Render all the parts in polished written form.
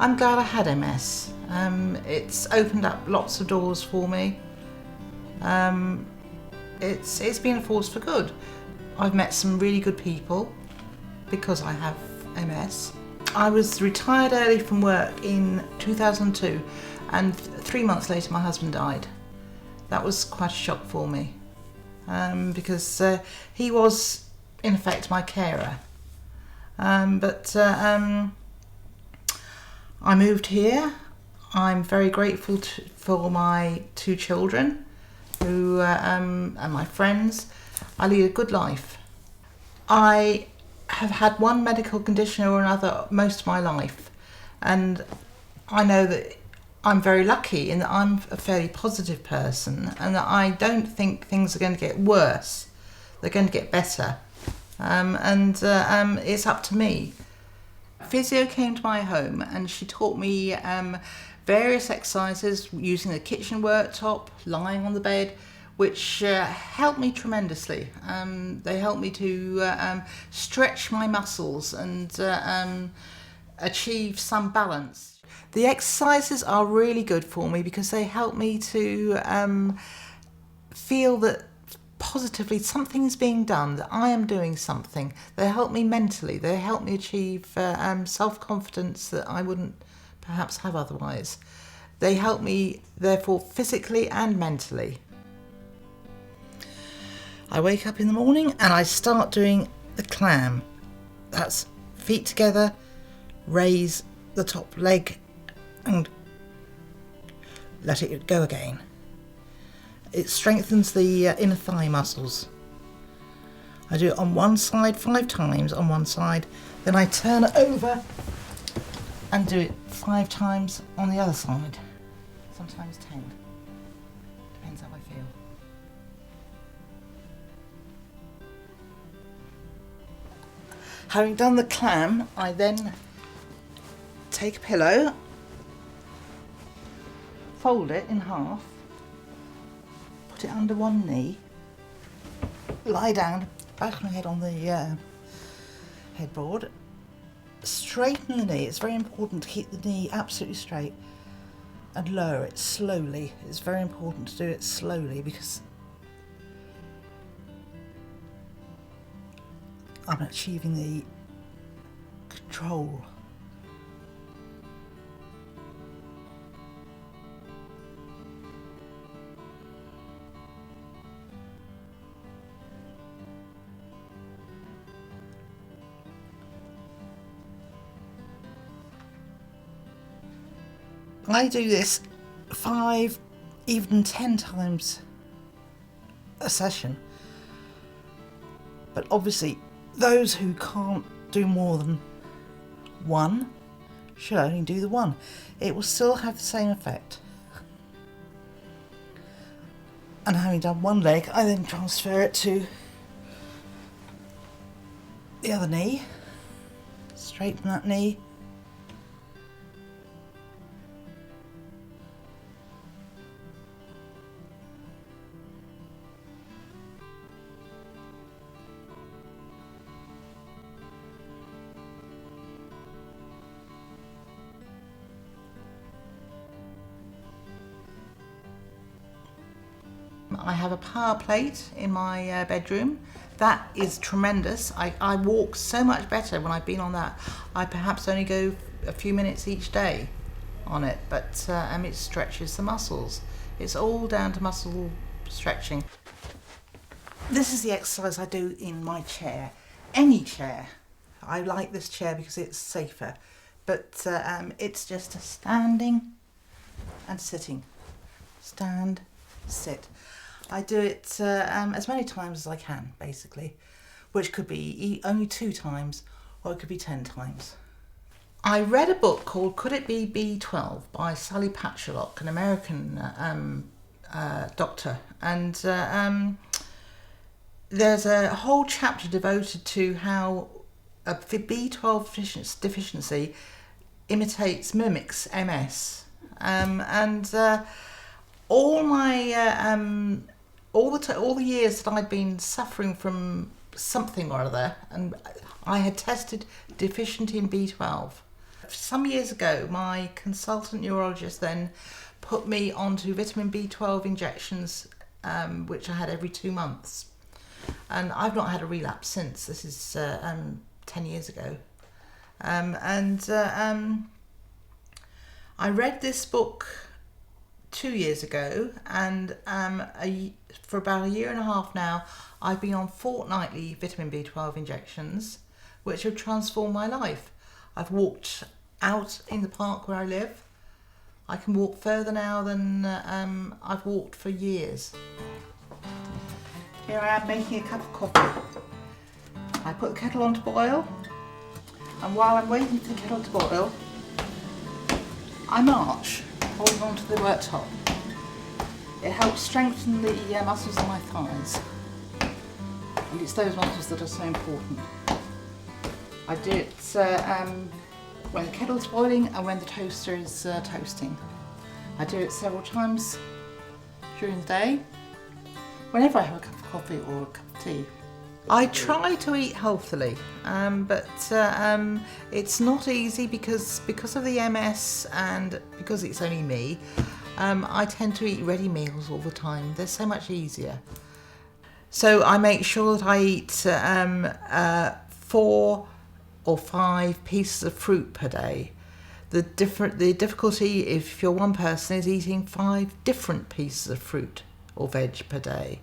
I'm glad I had MS. It's opened up lots of doors for me. It's been a force for good. I've met some really good people because I have MS. I was retired early from work in 2002, and 3 months later my husband died. That was quite a shock for me, because he was in effect my carer. But I moved here. I'm very grateful for my 2 children who and my friends. I lead a good life. I have had one medical condition or another most of my life, and I know that I'm very lucky in that I'm a fairly positive person and that I don't think things are going to get worse. They're going to get better, and it's up to me. Physio came to my home and she taught me various exercises using the kitchen worktop, lying on the bed, which helped me tremendously. They helped me to stretch my muscles and achieve some balance. The exercises are really good for me because they help me to feel that positively something is being done, that I am doing something. They help me mentally. They help me achieve self-confidence that I wouldn't perhaps have otherwise. They help me, therefore, physically and mentally. I wake up in the morning and I start doing the clam. That's feet together, raise the top leg and let it go again. It strengthens the inner thigh muscles. I do it on one side 5 times on one side, then I turn it over and do it 5 times on the other side. Sometimes 10. Depends how I feel. Having done the clam, I then take a pillow, fold it in half, put it under one knee, lie down, back my head on the headboard, straighten the knee. It's very important to keep the knee absolutely straight and lower it slowly. It's very important to do it slowly because I'm achieving the control. I do this 5, even 10 times a session, but obviously those who can't do more than 1 should only do the 1. It will still have the same effect. And having done one leg, I then transfer it to the other knee, straighten that knee, I have a power plate in my bedroom. That is tremendous. I walk so much better when I've been on that. I perhaps only go a few minutes each day on it, but it stretches the muscles. It's all down to muscle stretching. This is the exercise I do in my chair. Any chair. I like this chair because it's safer, but it's just a standing and sitting. Stand, sit. I do it as many times as I can, basically, which could be only 2 times or it could be 10 times. I read a book called Could It Be B12 by Sally Patchlock, an American doctor, and there's a whole chapter devoted to how a B12 deficiency mimics MS, and all the years that I'd been suffering from something or other, and I had tested deficient in B12. some years ago, my consultant neurologist then put me onto vitamin B12 injections, which I had every 2 months. And I've not had a relapse since. This is 10 years ago. I read this book 2 years ago, and for about 1.5 years now, I've been on fortnightly vitamin B12 injections, which have transformed my life. I've walked out in the park where I live. I can walk further now than I've walked for years. Here I am making a cup of coffee. I put the kettle on to boil, and while I'm waiting for the kettle to boil, I march, holding on to the worktop. It helps strengthen the muscles in my thighs, and it's those muscles that are so important. I do it when the kettle's boiling and when the toaster is toasting. I do it several times during the day, whenever I have a cup of coffee or a cup of tea. I try to eat healthily, but it's not easy because of the MS and because it's only me. I tend to eat ready meals all the time. They're so much easier. So I make sure that I eat 4 or 5 pieces of fruit per day. The difficulty, if you're one person, is eating 5 different pieces of fruit or veg per day,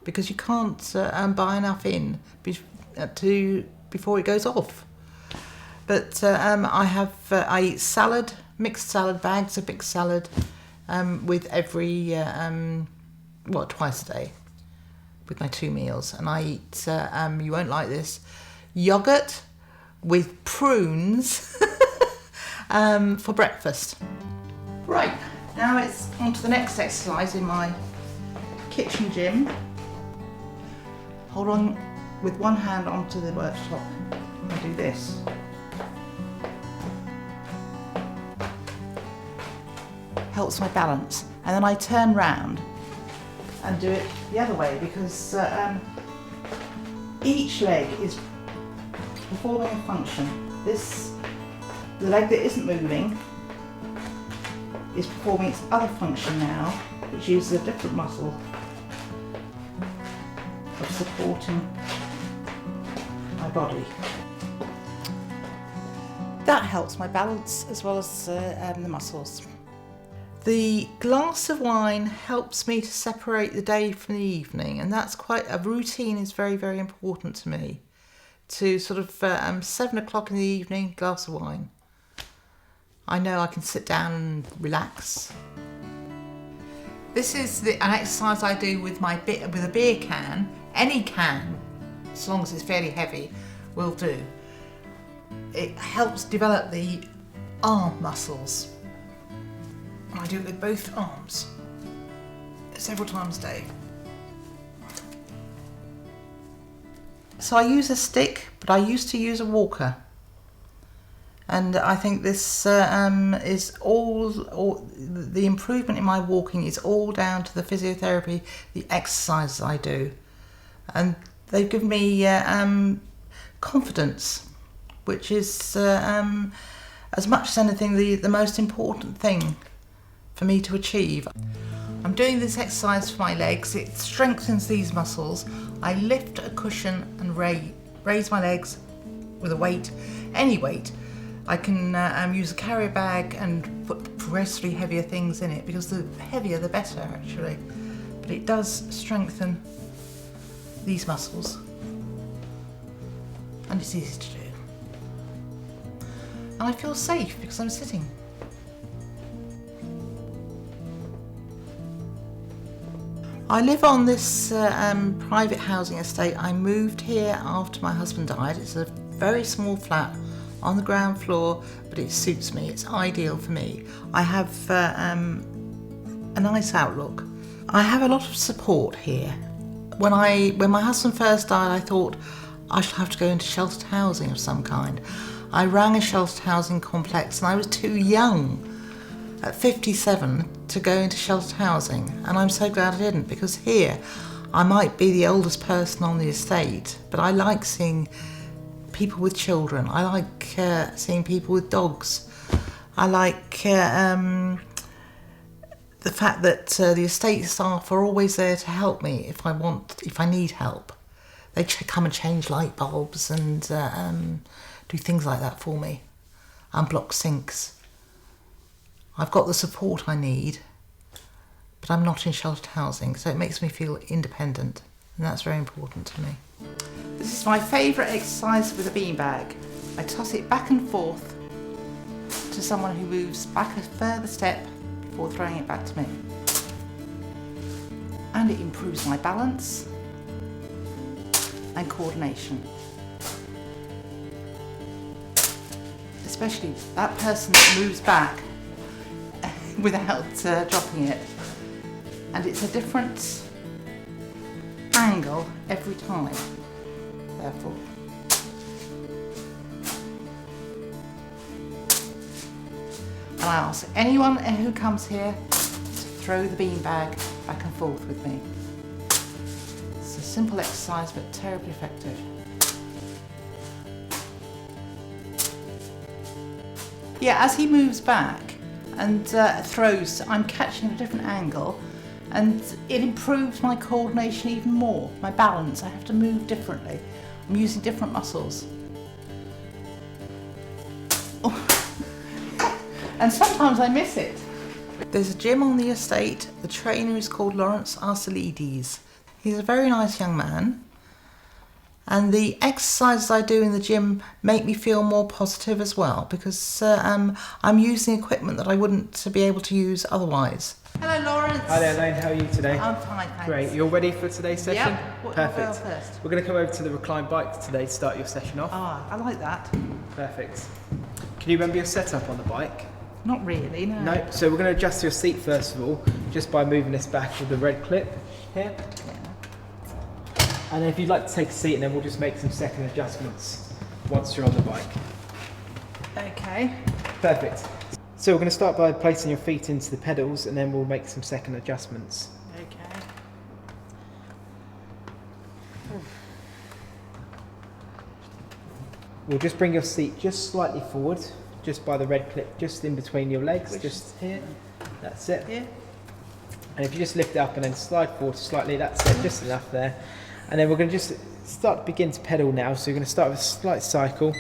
because you can't buy enough in before it goes off. But I eat salad, mixed salad, bags of mixed salad, with every twice a day, with my 2 meals. And I eat you won't like this, yogurt with prunes for breakfast. Right, now it's on to the next exercise in my kitchen gym. Hold on with one hand onto the worktop and do this. Helps my balance. And then I turn round and do it the other way, because each leg is performing a function. The leg that isn't moving is performing its other function now, which uses a different muscle of supporting my body. That helps my balance as well as the muscles. The glass of wine helps me to separate the day from the evening, and that's quite a routine. Is very, very important to me. To sort of 7 o'clock in the evening, glass of wine. I know I can sit down and relax. This is an exercise I do with a beer can. Any can, as long as it's fairly heavy, will do. It helps develop the arm muscles. I do it with both arms, several times a day. So I use a stick, but I used to use a walker. And I think this is all the improvement in my walking is all down to the physiotherapy, the exercises I do. And they've given me confidence, which is as much as anything the most important thing for me to achieve. I'm doing this exercise for my legs. It strengthens these muscles. I lift a cushion and raise my legs with a weight, any weight. I can use a carrier bag and put progressively heavier things in it, because the heavier the better actually. But it does strengthen these muscles, and it's easy to do. And I feel safe because I'm sitting. I live on this private housing estate. I moved here after my husband died. It's a very small flat on the ground floor, but it suits me. It's ideal for me. I have a nice outlook. I have a lot of support here. When my husband first died, I thought I should have to go into sheltered housing of some kind. I rang a sheltered housing complex, and I was too young at 57 to go into sheltered housing, and I'm so glad I didn't, because here I might be the oldest person on the estate, but I like seeing people with children. I like seeing people with dogs. I like the fact that the estate staff are always there to help me if I need help. They come and change light bulbs and do things like that for me. Unblock sinks. I've got the support I need, but I'm not in sheltered housing, so it makes me feel independent, and that's very important to me. This is my favourite exercise with a beanbag. I toss it back and forth to someone who moves back a further step before throwing it back to me. And it improves my balance and coordination. Especially that person that moves back without dropping it. And it's a different angle every time, therefore. And I ask anyone who comes here to throw the beanbag back and forth with me. It's a simple exercise but terribly effective. Yeah, as he moves back and throws, I'm catching a different angle, and it improves my coordination even more, my balance. I have to move differently. I'm using different muscles. And sometimes I miss it. There's a gym on the estate. The trainer is called Lawrence Arcelides. He's a very nice young man. And the exercises I do in the gym make me feel more positive as well, because I'm using equipment that I wouldn't be able to use otherwise. Hello, Lawrence. Hi there, Elaine. How are you today? I'm fine, thanks. Great. You're ready for today's session? Yep. What Perfect. will first? We're going to come over to the recline bike today to start your session off. Ah, I like that. Perfect. Can you remember your setup on the bike? Not really, no. No. So we're going to adjust your seat first of all, just by moving this back with the red clip here. Yeah. And if you'd like to take a seat, and then we'll just make some second adjustments once you're on the bike. Okay. Perfect. So we're going to start by placing your feet into the pedals, and then we'll make some second adjustments. Okay. We'll just bring your seat just slightly forward, just by the red clip, just in between your legs, just here. That's it. Here. And if you just lift it up and then slide forward slightly, that's it, just enough there. And then we're going to just begin to pedal now. So you're going to start with a slight cycle.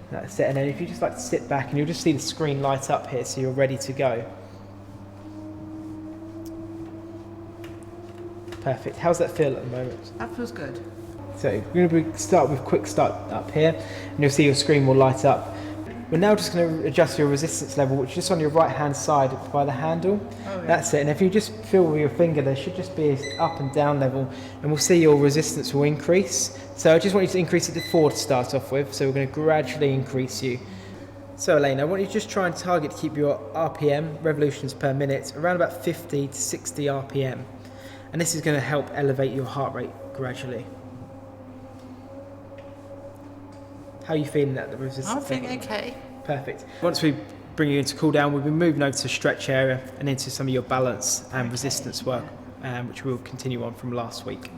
That's it. And then if you just like to sit back, and you'll just see the screen light up here, so you're ready to go. Perfect. How's that feel at the moment? That feels good. So we're going to start with quick start up here, and you'll see your screen will light up. We're now just going to adjust your resistance level, which is just on your right hand side by the handle. Oh, yeah. That's it. And if you just feel with your finger, there should just be an up and down level, and we'll see your resistance will increase. So I just want you to increase it to 4 to start off with. So we're going to gradually increase you. So Elaine, I want you to just try and target to keep your RPM, revolutions per minute, around about 50 to 60 RPM. And this is going to help elevate your heart rate gradually. How are you feeling at the resistance? I'm feeling okay. Perfect. Once we bring you into cool down, we'll be moving over to stretch area and into some of your balance and resistance work, which we'll continue on from last week.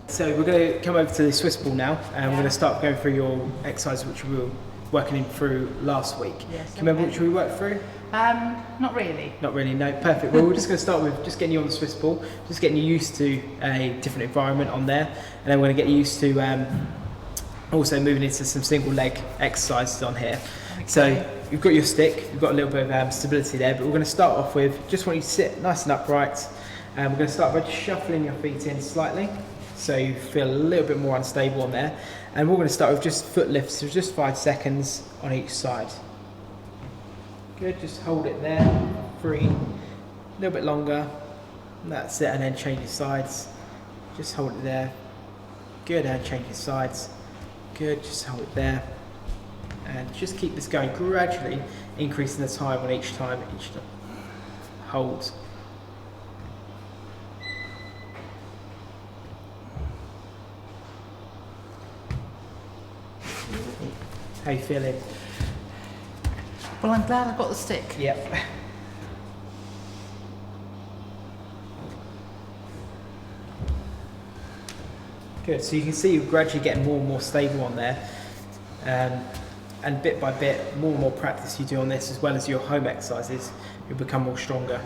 So we're going to come over to the Swiss ball now, and we're going to start going through your exercise, which we were working through last week. Yes. Can you remember which we worked through? Not really. Not really, no. Perfect. Well, we're just going to start with just getting you on the Swiss ball, just getting you used to a different environment on there, and then we're going to get you used to also moving into some single leg exercises on here. Okay. So you've got your stick, you've got a little bit of stability there, but we're going to start off with, just want you to sit nice and upright, and we're going to start by just shuffling your feet in slightly, so you feel a little bit more unstable on there. And we're going to start with just foot lifts, so just 5 seconds on each side. Good, just hold it there, 3, a little bit longer, that's it, and then change your sides. Just hold it there, good, and change your sides. Good, just hold it there, and just keep this going, gradually increasing the time on each time, hold. How you feeling? Well, I'm glad I got the stick. Yep. Good, so you can see you're gradually getting more and more stable on there. And bit by bit, more and more practice you do on this, as well as your home exercises, you'll become more stronger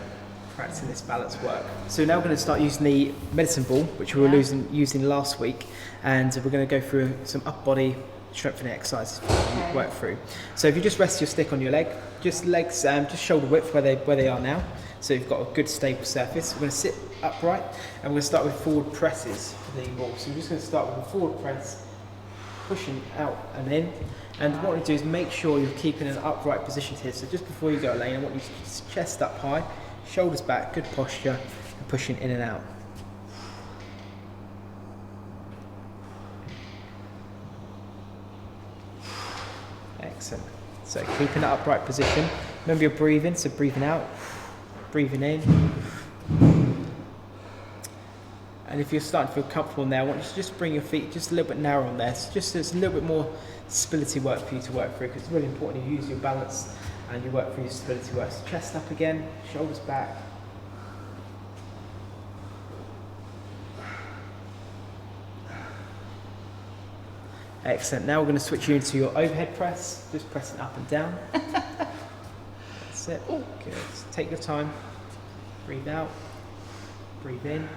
practicing this balance work. So now we're going to start using the medicine ball, which we were using last week, and we're going to go through some upper body strengthening exercises to work through. So if you just rest your stick on your leg, just legs, just shoulder width where they are now, so you've got a good stable surface. We're going to sit upright, and we're going to start with forward presses for the ball. So we're just going to start with a forward press, pushing out and in. And what we do is make sure you're keeping an upright position here. So just before you go, Elaine, I want you to just chest up high, shoulders back, good posture, and pushing in and out. Excellent. So keeping that upright position. Remember your breathing, so breathing out, breathing in. And if you're starting to feel comfortable now, I want you to just bring your feet just a little bit narrow on there. So just there's a little bit more stability work for you to work through, because it's really important you use your balance and you work through your stability work. So chest up again, shoulders back. Excellent. Now we're going to switch you into your overhead press, just pressing up and down. That's it. Good. Take your time. Breathe out. Breathe in.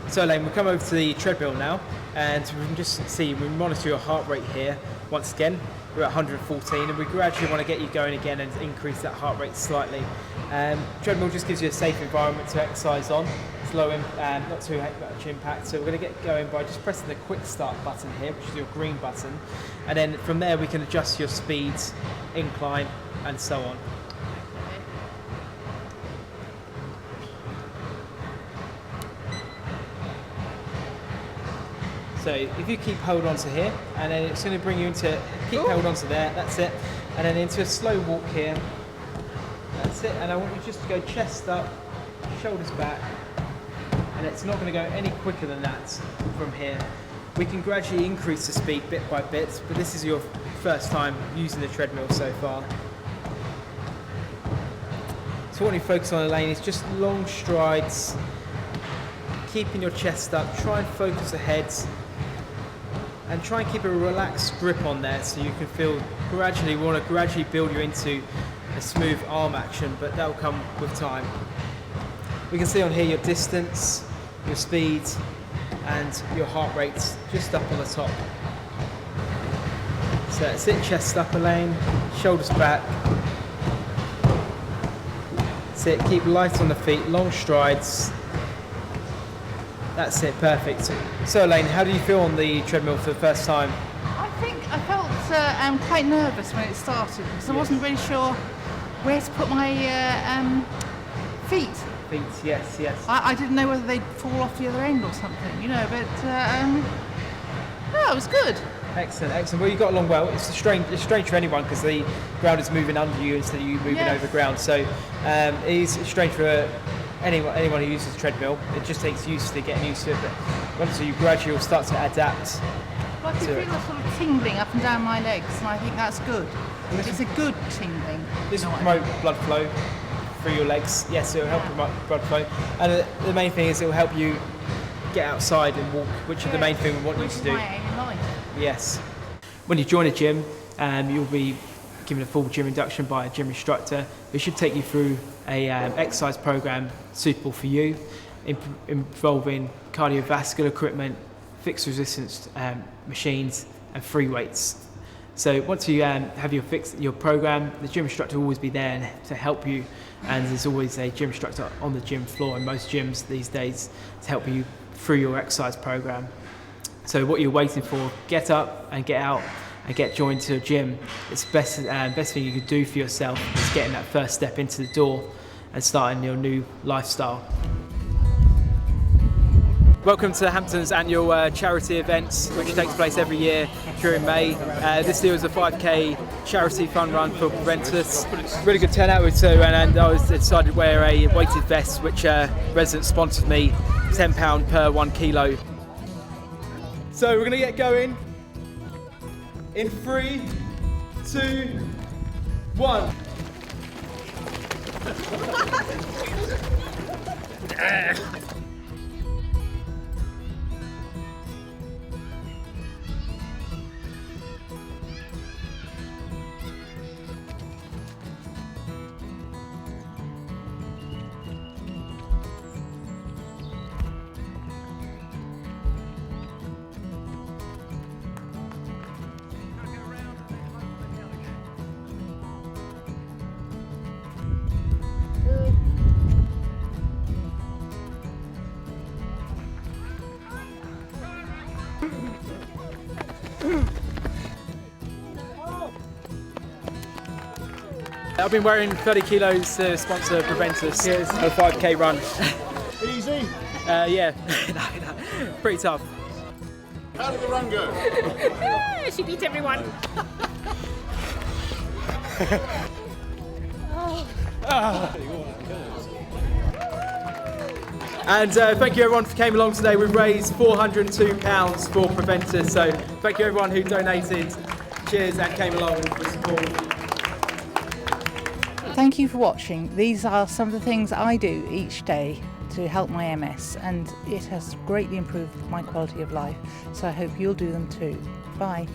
So Elaine, we'll come over to the treadmill now, and we can just see, we monitor your heart rate here. Once again, we're at 114, and we gradually want to get you going again and increase that heart rate slightly. Treadmill just gives you a safe environment to exercise on. It's low, not too much impact. So we're going to get going by just pressing the quick start button here, which is your green button. And then from there we can adjust your speeds, incline, and so on. So if you keep hold on to here, and then it's going to bring you into, hold on to there, that's it. And then into a slow walk here. That's it. And I want you just to go chest up, shoulders back. And it's not going to go any quicker than that from here. We can gradually increase the speed bit by bit, but this is your first time using the treadmill so far. So what you focus on, Elaine, is just long strides, keeping your chest up, try and focus ahead, and try and keep a relaxed grip on there so you can feel gradually, we want to gradually build you into a smooth arm action, but that will come with time. We can see on here your distance, your speed, and your heart rates just up on the top. So sit chest up, Elaine, shoulders back. Sit, keep light on the feet, long strides. That's it, perfect. So Elaine, how do you feel on the treadmill for the first time? I think I felt quite nervous when it started, because I wasn't really sure where to put my feet. Feet, yes. I didn't know whether they'd fall off the other end or something, but no, it was good. Excellent. Well, you got along well. It's strange for anyone because the ground is moving under you instead of you moving over ground. So it is strange for anyone who uses a treadmill. It just takes getting used to it. But once you gradually start to adapt. Well, I can feel a sort of tingling up and down my legs, and I think that's good. It's a good tingling. This will promote blood flow through your legs. Yes, it will help promote blood flow. And the main thing is it will help you get outside and walk, which is the main thing we want you to do. My aim in life. Yes. When you join a gym, you'll be given a full gym induction by a gym instructor who should take you through a exercise program suitable for you, involving cardiovascular equipment, fixed resistance machines, and free weights. So once you have your program, the gym instructor will always be there to help you, and there's always a gym instructor on the gym floor in most gyms these days to help you through your exercise program. So what you're waiting for, get up and get out and get joined to a gym. It's the best thing you could do for yourself is getting that first step into the door and starting your new lifestyle. Welcome to Hampton's annual charity event, which takes place every year during May. This year was a 5k charity fun run for Preventus. Really good turnout with two, and I decided to wear a weighted vest, which resident sponsored me, £10 per 1 kilo. So we're going to get going in 3, 2, 1. I've been wearing 30 kilos to sponsor Preventus. Cheers. A 5k run. Easy. Yeah, pretty tough. How did the run go? She beat everyone. And thank you everyone who came along today. We've raised £402 for Preventus. So thank you everyone who donated. Cheers and came along for support. Thank you for watching. These are some of the things I do each day to help my MS, and it has greatly improved my quality of life. So I hope you'll do them too. Bye.